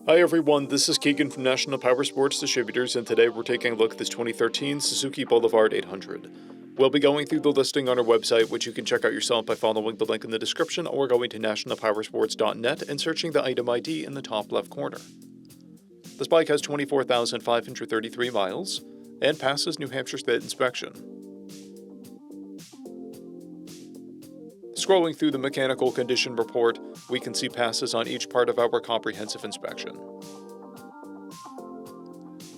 Hi everyone, this is Keegan from National Powersports Distributors, and today we're taking a look at this 2013 Suzuki Boulevard 800. We'll be going through the listing on our website, which you can check out yourself by following the link in the description or going to nationalpowersports.net and searching the item ID in the top left corner. This bike has 24,533 miles and passes New Hampshire State inspection. Scrolling through the mechanical condition report, we can see passes on each part of our comprehensive inspection.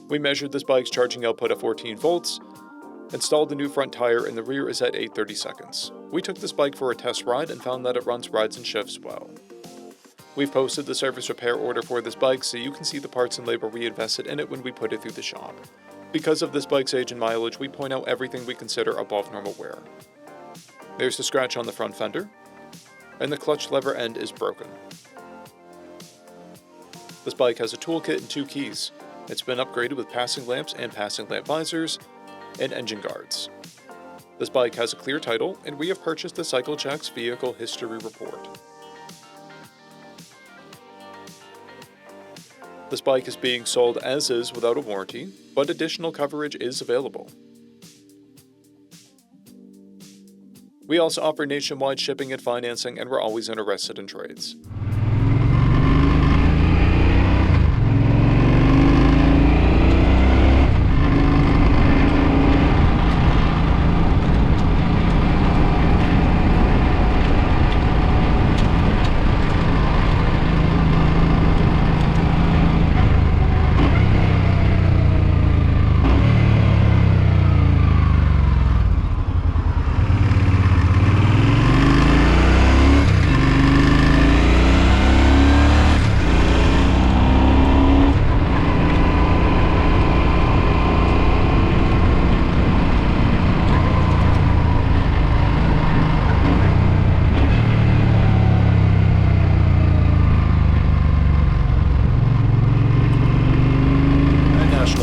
We measured this bike's charging output at 14 volts, installed the new front tire, and the rear is at 8/30 seconds. We took this bike for a test ride and found that it runs rides and shifts well. We've posted the service repair order for this bike so you can see the parts and labor we invested in it when we put it through the shop. Because of this bike's age and mileage, we point out everything we consider above normal wear. There's a scratch on the front fender, and the clutch lever end is broken. This bike has a toolkit and 2 keys. It's been upgraded with passing lamps and passing lamp visors, and engine guards. This bike has a clear title, and we have purchased the CycleCheck's Vehicle History Report. This bike is being sold as is without a warranty, but additional coverage is available. We also offer nationwide shipping and financing, and we're always interested in trades.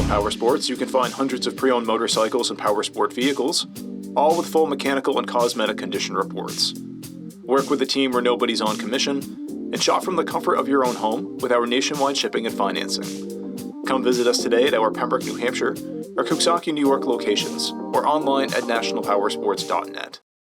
Powersports, you can find hundreds of pre-owned motorcycles and powersport vehicles, all with full mechanical and cosmetic condition reports. Work with a team where nobody's on commission, and shop from the comfort of your own home with our nationwide shipping and financing. Come visit us today at our Pembroke, New Hampshire, or Coxsackie, New York locations, or online at nationalpowersports.net.